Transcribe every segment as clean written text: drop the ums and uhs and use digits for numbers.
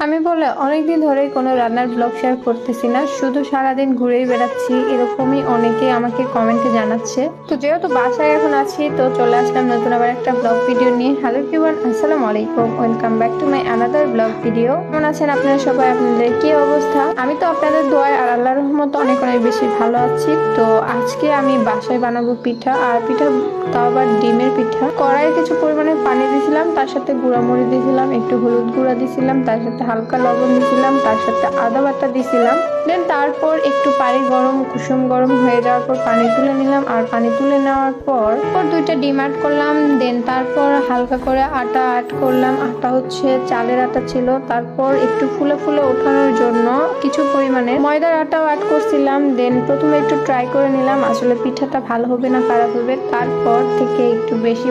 আমি বলে অনেকদিন ধরেই কোনো রান্নার ব্লগ শেয়ার করতেছি না, শুধু সারাদিন ঘুরেই বেড়াচ্ছি, এরকমই অনেকে আমাকে কমেন্টে জানাচ্ছে। তো যেহেতু বাসায় এখন আছি, তো চলে আসলাম নতুন আবার একটা ব্লগ ভিডিও নিয়ে। হ্যালো এভরিওয়ান, আসসালামু আলাইকুম, welcome back to my another blog video. কেমন আছেন আপনারা সবাই? আপনাদের কি অবস্থা? আমি তো আপনাদের দোয়ায় আর আল্লাহর রহমতে অনেক অনেক বেশি ভালো আছি। তো আজকে আমি বাসায় বানাবো পিঠা, আর পিঠা তাও আবার ডিমের পিঠা। কড়াইয়ে কিছু পরিমাণে পানি দিয়েছিলাম, তার সাথে গুঁড়ামরিচ দিয়েছিলাম, একটু হলুদ গুঁড়া দিয়েছিলাম, তার সাথে হালকা লবণ দিয়েছিলাম, তার সাথে আদা বাটা দিয়েছিলাম। দেন তারপর একটু পানি কুসুম গরম হয়ে যাওয়ার পর পানি তুলে নিলাম, আর পানি তুলে নেওয়ার পর দুইটা ডিম অ্যাড করলাম। দেন তারপর হালকা করে আটা অ্যাড করলাম। আটা হচ্ছে চালের আটা ছিল। তারপর একটু ফুলে ফুলে ওঠানোর জন্য কিছু পরিমাণে ময়দার আটাও অ্যাড করছিলাম। দেন প্রথমে একটু ট্রাই করে নিলাম আসলে পিঠাটা ভালো হবে না খারাপ হবে। তারপর থেকে একটু বেশি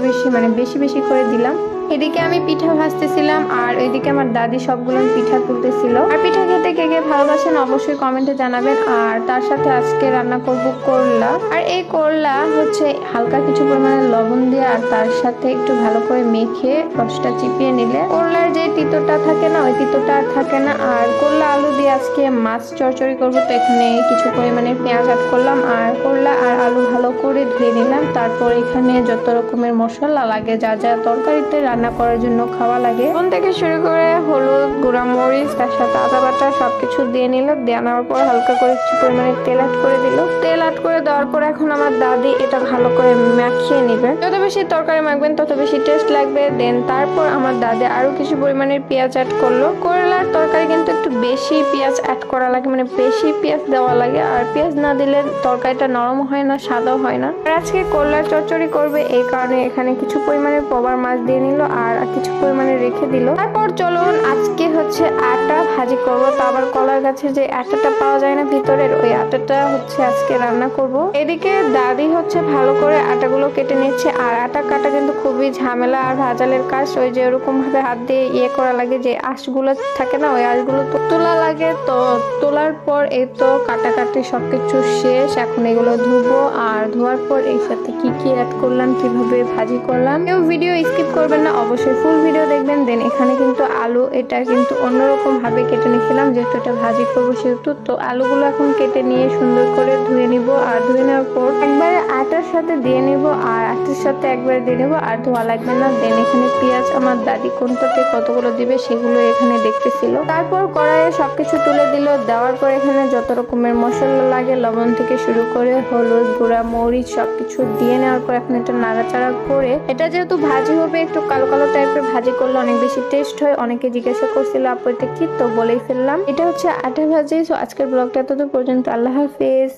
বেশি করে দিলাম। এদিকে আমি পিঠা ভাজতেছিলাম, আর এদিকে আমার দাদি সবগুলো পিঠা তুলতেছিল। আর পিঠা খেতে কে কে ভালোবাসেন অবশ্যই কমেন্টে জানাবেন। আর তার সাথে আজকে রান্না করব করলা। আর এই করলা হচ্ছে হালকা কিছু পরিমাণে লবণ দিয়ে আর তার সাথে একটু ভালো করে মেখে রসটা চিপিয়ে নিলে করলার যে তিতোটা থাকে না, ওই তিতোটা আর থাকে না। আর করলা আলু দিয়ে আজকে মাছ চচ্চড়ি করবো, তো এখানে কিছু পরিমাণে পেঁয়াজ অ্যাড করলাম, আর করলা আর আলু ভালো করে ধুয়ে নিলাম। তারপর এখানে যত রকমের মশলা লাগে, যা যা তরকারিতে রান্না করার জন্য খাওয়া লাগে, কোন থেকে শুরু করে হলুদ, গুঁড়া মরিচ, তার সাথে আদা বাটা সবকিছু দিয়ে নিল। দেওয়ার পর হালকা করে কিছু পরিমাণে তেল অ্যাড করে দিল। তেল অ্যাড করে দেওয়ার পর এখন আমার দাদি এটা ভালো করে মাখিয়ে নিবে। যত বেশি তরকারি মাখবেন তত বেশি টেস্ট লাগবে। দেন তারপর আমার দাদি আরো কিছু পরিমাণের পেঁয়াজ অ্যাড করলো। করলার তরকারি কিন্তু একটু বেশি পেঁয়াজ অ্যাড করা লাগে, মানে বেশি পেঁয়াজ দেওয়া লাগে। আর পেঁয়াজ না দিলে তরকারিটা নরম হয় না, সাদাও হয় না। আর আজকে করলার চচ্চড়ি করবে, এই কারণে এখানে কিছু পরিমাণে পবার মাছ দিয়ে নিল আর কিছু পরিমাণে রেখে দিল। তারপর চলুন আজকে হচ্ছে আটা ভাজি করবো। তো আবার কলার গাছের যে আটাটা পাওয়া যায় না ভিতরের, ওই আটাটা হচ্ছে আজকে রান্না করব। এদিকে দাদি হচ্ছে ভালো করে আটাগুলো কেটে নিচ্ছে। আর আটা কাটা কিন্তু খুবই ঝামেলা আর ভাজালের কাজ। ওই যে ওরকম ভাবে হাত দিয়ে করা লাগে, যে আঁশগুলো থাকে না, ওই আঁশগুলো তো তোলা লাগে। তো তোলার পর এই তো কাটাকাটি সবকিছু শেষ। এখন এগুলো ধুবো, আর ধোয়ার পর এর সাথে কি কি অ্যাড করলাম, কিভাবে ভাজি করলাম। কেউ ভিডিও স্কিপ করবেন না, অবশ্যই ফুল ভিডিও দেখবেন। দেন এখানে কিন্তু আলু, এটা কিন্তু অন্যরকম ভাবে কেটে নিয়েছিলাম যেহেতু এটা ভাজি করবো সেহেতু। তো আলুগুলো এখন কেটে নিয়ে সুন্দর করে ধুয়ে নিব। আর ধুয়ে নেওয়ার পর একবারে আটার সাথে দিয়ে নিব, আর আটার সাথে একবারে দিয়ে নিব, আর ধোয়া লাগবে না। দেন এখানে পেঁয়াজ আমার দাদি কোনটাতে কতগুলো দিবে সেগুলো এখানে দেখতেছিল। তারপর কড়াইয়ে সবকিছু তুলে দিল। দেওয়ার পর এখানে যত রকমের মশলা লাগে, লবণ থেকে শুরু করে হলুদ, গুঁড়া মরিচ সবকিছু দিয়ে নেওয়ার পর এখন এটা নাড়াচাড়া করে, এটা যেহেতু ভাজি হবে একটু কালো কালো টাইপের ভাজি করলে অনেক বেশি টেস্ট হয়। অনেকে জিজ্ঞাসা করছিল আপু এটা কি, তো বলেই ফেললাম এটা হচ্ছে আটা ভাজি। তো আজকের ব্লগটা এতদূর পর্যন্ত। আল্লাহ হাফেজ।